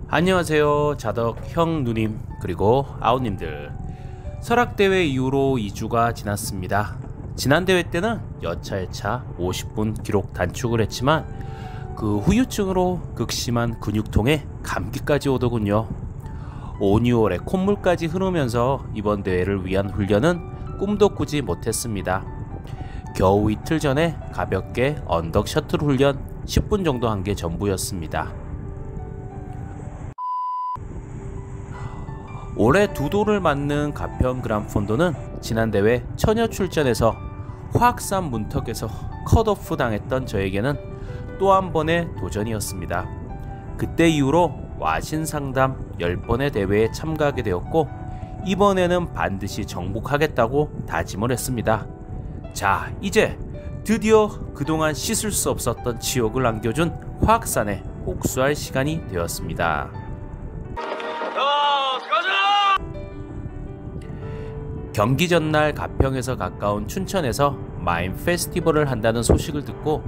안녕하세요, 자덕 형 누님 그리고 아우님들. 설악대회 이후로 2주가 지났습니다. 지난 대회 때는 여차여차 50분 기록 단축을 했지만 그 후유증으로 극심한 근육통에 감기까지 오더군요. 5, 6월에 콧물까지 흐르면서 이번 대회를 위한 훈련은 꿈도 꾸지 못했습니다. 겨우 이틀 전에 가볍게 언덕 셔틀 훈련 10분 정도 한 게 전부였습니다. 올해 두 돌을 맞는 가평 그란폰도는 지난 대회 처녀 출전에서 화학산 문턱에서 컷오프 당했던 저에게는 또 한 번의 도전이었습니다. 그때 이후로 와신 상담 10번의 대회에 참가하게 되었고 이번에는 반드시 정복하겠다고 다짐을 했습니다. 자, 이제 드디어 그동안 씻을 수 없었던 지옥을 안겨준 화학산에 복수할 시간이 되었습니다. 경기 전날 가평에서 가까운 춘천에서 마임 페스티벌을 한다는 소식을 듣고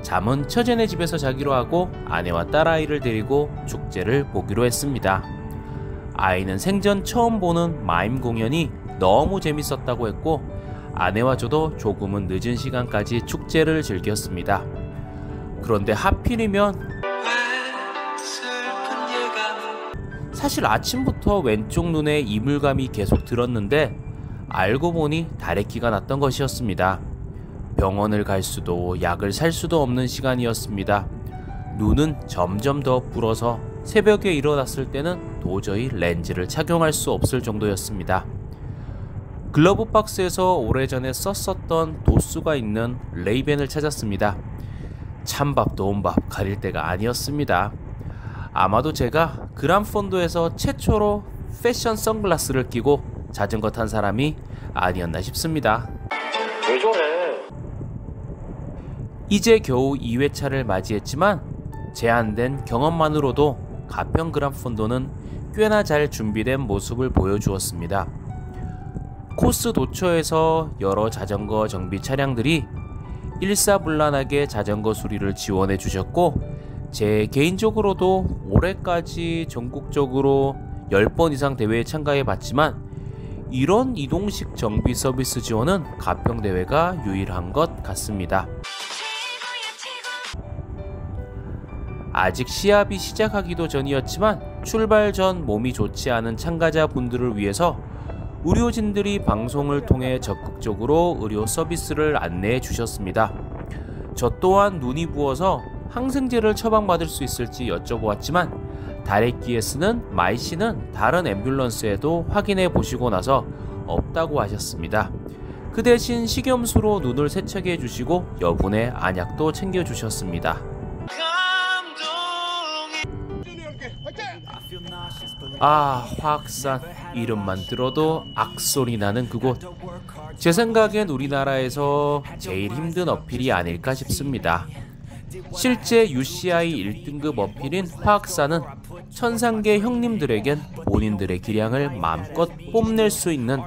잠은 처제네 집에서 자기로 하고 아내와 딸아이를 데리고 축제를 보기로 했습니다. 아이는 생전 처음 보는 마임 공연이 너무 재밌었다고 했고 아내와 저도 조금은 늦은 시간까지 축제를 즐겼습니다. 그런데 하필이면 사실 아침부터 왼쪽 눈에 이물감이 계속 들었는데 알고 보니 다래끼가 났던 것이었습니다. 병원을 갈 수도 약을 살 수도 없는 시간이었습니다. 눈은 점점 더 불어서 새벽에 일어났을 때는 도저히 렌즈를 착용할 수 없을 정도였습니다. 글러브 박스에서 오래전에 썼었던 도수가 있는 레이벤을 찾았습니다. 찬밥 더운밥 가릴 때가 아니었습니다. 아마도 제가 그란폰도에서 최초로 패션 선글라스를 끼고 자전거 탄 사람이 아니었나 싶습니다. 왜 저래? 이제 겨우 2회차를 맞이했지만 제한된 경험만으로도 가평 그란폰도는 꽤나 잘 준비된 모습을 보여주었습니다. 코스 도처에서 여러 자전거 정비 차량들이 일사불란하게 자전거 수리를 지원해 주셨고 제 개인적으로도 올해까지 전국적으로 10번 이상 대회에 참가해 봤지만 이런 이동식 정비 서비스 지원은 가평대회가 유일한 것 같습니다. 아직 시합이 시작하기도 전이었지만 출발 전 몸이 좋지 않은 참가자분들을 위해서 의료진들이 방송을 통해 적극적으로 의료 서비스를 안내해 주셨습니다. 저 또한 눈이 부어서 항생제를 처방받을 수 있을지 여쭤보았지만 다래끼에 쓰는 마이신은 다른 앰뷸런스에도 확인해 보시고 나서 없다고 하셨습니다. 그 대신 식염수로 눈을 세척해 주시고 여분의 안약도 챙겨 주셨습니다. 아, 화학산 이름만 들어도 악소리 나는 그곳. 제 생각엔 우리나라에서 제일 힘든 어필이 아닐까 싶습니다. 실제 UCI 1등급 어필인 화학산은 천상계 형님들에겐 본인들의 기량을 마음껏 뽐낼 수 있는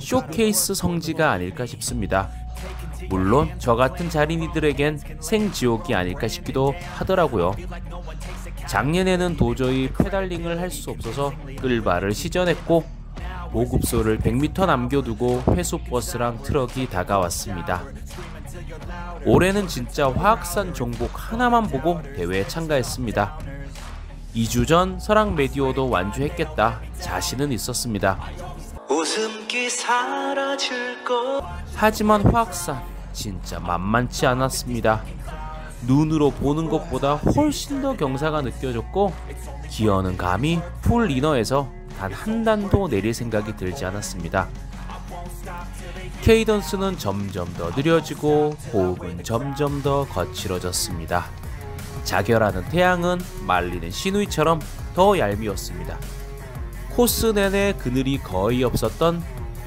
쇼케이스 성지가 아닐까 싶습니다. 물론 저 같은 자린이들에겐 생지옥이 아닐까 싶기도 하더라고요. 작년에는 도저히 페달링을 할 수 없어서 끌바를 시전했고 보급소를 100m 남겨두고 회수버스랑 트럭이 다가왔습니다. 올해는 진짜 화학산 정복 하나만 보고 대회에 참가했습니다. 2주 전 설악 메디오도 완주했겠다 자신은 있었습니다. 웃음기 사라질 것. 하지만 화학산 진짜 만만치 않았습니다. 눈으로 보는 것보다 훨씬 더 경사가 느껴졌고 기어는 감히 풀 이너에서 단 한 단도 내릴 생각이 들지 않았습니다. 케이던스는 점점 더 느려지고 호흡은 점점 더 거칠어졌습니다. 자결하는 태양은 말리는 시누이처럼 더 얄미웠습니다. 코스 내내 그늘이 거의 없었던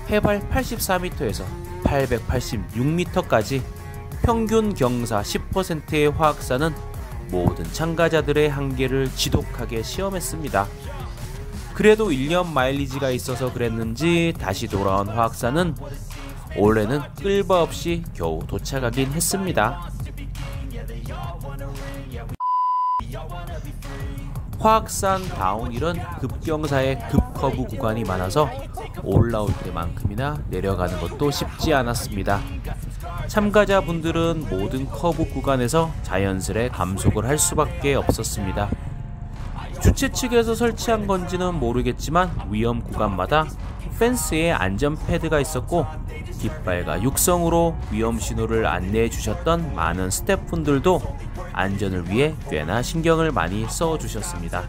해발 84m에서 886m까지 평균 경사 10%의 화학산은 모든 참가자들의 한계를 지독하게 시험했습니다. 그래도 1년 마일리지가 있어서 그랬는지 다시 돌아온 화학산은 올해는 끌바 없이 겨우 도착하긴 했습니다. 화학산 다운힐은 급경사의 급커브 구간이 많아서 올라올 때만큼이나 내려가는 것도 쉽지 않았습니다. 참가자분들은 모든 커브 구간에서 자연스레 감속을 할 수밖에 없었습니다. 주최 측에서 설치한 건지는 모르겠지만 위험 구간마다 펜스에 안전 패드가 있었고 깃발과 육성으로 위험 신호를 안내해 주셨던 많은 스태프분들도 안전을 위해 꽤나 신경을 많이 써 주셨습니다.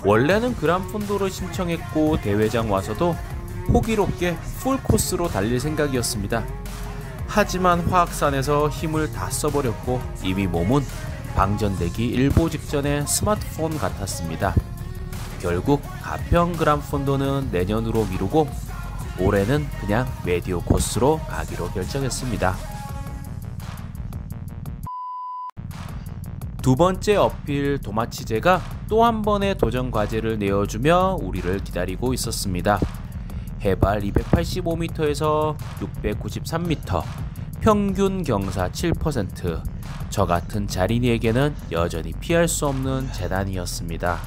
원래는 그란폰도를 신청했고 대회장 와서도 호기롭게 풀코스로 달릴 생각이었습니다. 하지만 화학산에서 힘을 다 써버렸고 이미 몸은 방전되기 일보 직전의 스마트폰 같았습니다. 결국 가평 그란폰도는 내년으로 미루고 올해는 그냥 메디오 코스로 가기로 결정했습니다. 두 번째 어필 도마치제가 또 한 번의 도전 과제를 내어주며 우리를 기다리고 있었습니다. 해발 285m에서 693m, 평균 경사 7%, 저 같은 자린이에게는 여전히 피할 수 없는 재단이었습니다.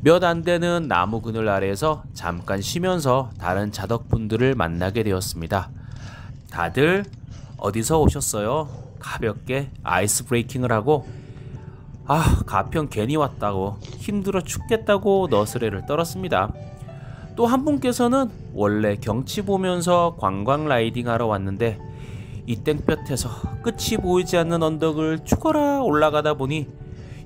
몇 안 되는 나무 그늘 아래에서 잠깐 쉬면서 다른 자덕분들을 만나게 되었습니다. 다들 어디서 오셨어요? 가볍게 아이스 브레이킹을 하고 가평 괜히 왔다고 힘들어 죽겠다고 너스레를 떨었습니다. 또 한 분께서는 원래 경치 보면서 관광 라이딩 하러 왔는데 이 땡볕에서 끝이 보이지 않는 언덕을 죽어라 올라가다 보니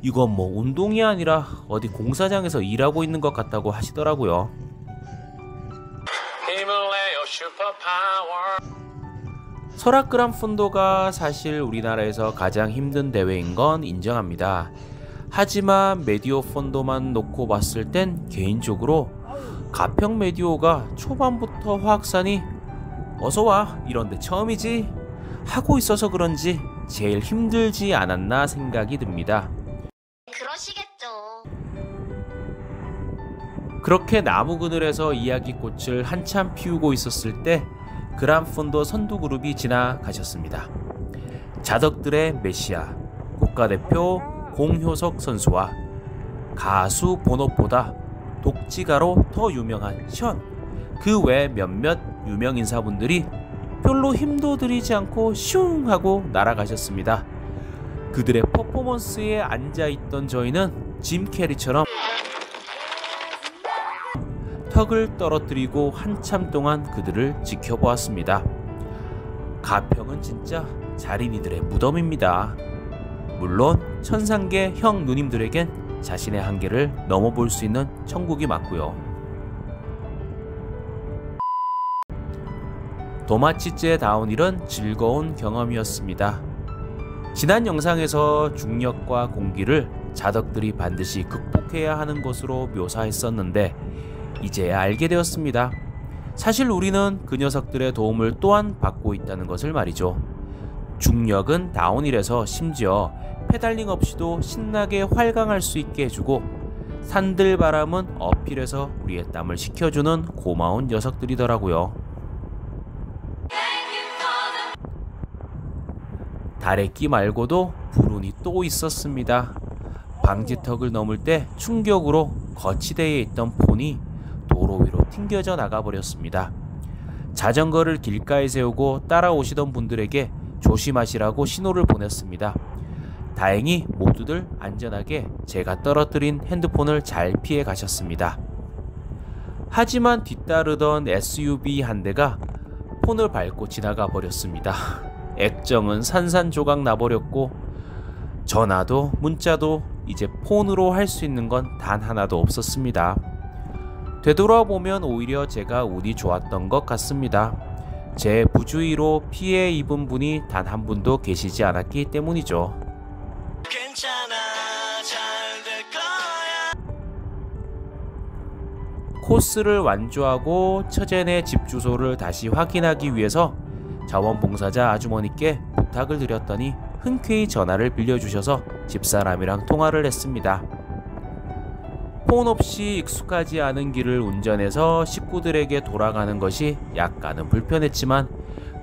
이건 뭐 운동이 아니라 어디 공사장에서 일하고 있는 것 같다고 하시더라고요. 설악 그란폰도가 사실 우리나라에서 가장 힘든 대회인 건 인정합니다. 하지만 메디오 폰도만 놓고 봤을 땐 개인적으로 가평 메디오가 초반부터 화학산이 어서와 이런데 처음이지 하고 있어서 그런지 제일 힘들지 않았나 생각이 듭니다. 그러시겠죠. 그렇게 나무 그늘에서 이야기꽃을 한참 피우고 있었을 때 그란폰도 선두그룹이 지나가셨습니다. 자덕들의 메시아 국가대표 공효석 선수와 가수 본업보다 독지가로 더 유명한 션, 그 외 몇몇 유명 인사분들이 별로 힘도 들이지 않고 슝 하고 날아가셨습니다. 그들의 퍼포먼스에 앉아있던 저희는 짐 캐리처럼 턱을 떨어뜨리고 한참 동안 그들을 지켜보았습니다. 가평은 진짜 자린이들의 무덤입니다. 물론 천상계 형 누님들에겐 자신의 한계를 넘어볼 수 있는 천국이 맞고요. 도마치제 다운힐은 즐거운 경험이었습니다. 지난 영상에서 중력과 공기를 자덕들이 반드시 극복해야 하는 것으로 묘사했었는데 이제야 알게 되었습니다. 사실 우리는 그 녀석들의 도움을 또한 받고 있다는 것을 말이죠. 중력은 다운힐에서 심지어 페달링 없이도 신나게 활강할 수 있게 해주고 산들바람은 어필에서 우리의 땀을 식혀주는 고마운 녀석들이더라고요. 다래끼 말고도 불운이 또 있었습니다. 방지턱을 넘을 때 충격으로 거치대에 있던 폰이 도로 위로 튕겨져 나가버렸습니다. 자전거를 길가에 세우고 따라오시던 분들에게 조심하시라고 신호를 보냈습니다. 다행히 모두들 안전하게 제가 떨어뜨린 핸드폰을 잘 피해 가셨습니다. 하지만 뒤따르던 SUV 한 대가 폰을 밟고 지나가 버렸습니다. 액정은 산산조각 나버렸고 전화도 문자도 이제 폰으로 할 수 있는 건 단 하나도 없었습니다. 되돌아보면 오히려 제가 운이 좋았던 것 같습니다. 제 부주의로 피해 입은 분이 단 한 분도 계시지 않았기 때문이죠. 괜찮아, 잘 될 거야. 코스를 완주하고 처제네 집 주소를 다시 확인하기 위해서 자원봉사자 아주머니께 부탁을 드렸더니 흔쾌히 전화를 빌려주셔서 집사람이랑 통화를 했습니다. 폰 없이 익숙하지 않은 길을 운전해서 식구들에게 돌아가는 것이 약간은 불편했지만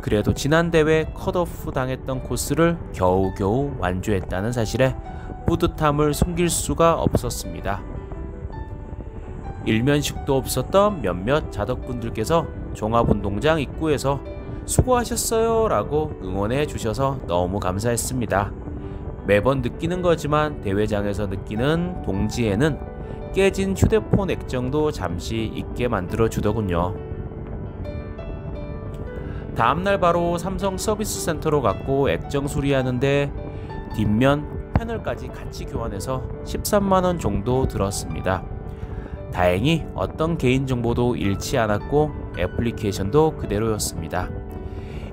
그래도 지난 대회 컷오프 당했던 코스를 겨우겨우 완주했다는 사실에 뿌듯함을 숨길 수가 없었습니다. 일면식도 없었던 몇몇 자덕분들께서 종합운동장 입구에서 수고하셨어요 라고 응원해 주셔서 너무 감사했습니다. 매번 느끼는 거지만 대회장에서 느끼는 동지에는 깨진 휴대폰 액정도 잠시 잊게 만들어 주더군요. 다음날 바로 삼성 서비스 센터로 갔고 액정 수리하는데 뒷면 패널까지 같이 교환해서 13만원 정도 들었습니다. 다행히 어떤 개인정보도 잃지 않았고 애플리케이션도 그대로였습니다.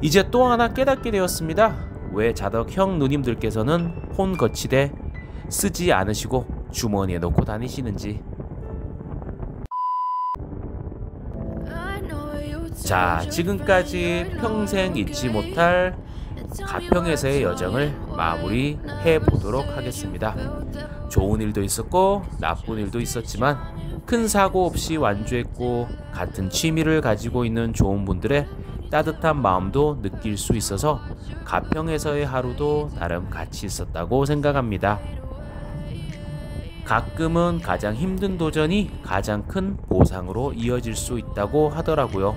이제 또 하나 깨닫게 되었습니다. 왜 자덕형 누님들께서는 폰 거치대 쓰지 않으시고 주머니에 넣고 다니시는지. 자, 지금까지 평생 잊지 못할 가평에서의 여정을 마무리해 보도록 하겠습니다. 좋은 일도 있었고 나쁜 일도 있었지만 큰 사고 없이 완주했고 같은 취미를 가지고 있는 좋은 분들의 따뜻한 마음도 느낄 수 있어서 가평에서의 하루도 나름 가치 있었다고 생각합니다. 가끔은 가장 힘든 도전이 가장 큰 보상으로 이어질 수 있다고 하더라고요.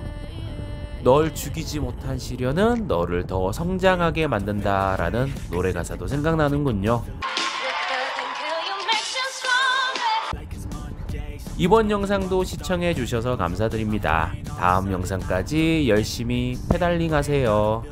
널 죽이지 못한 시련은 너를 더 성장하게 만든다 라는 노래 가사도 생각나는군요. 이번 영상도 시청해 주셔서 감사드립니다. 다음 영상까지 열심히 페달링 하세요.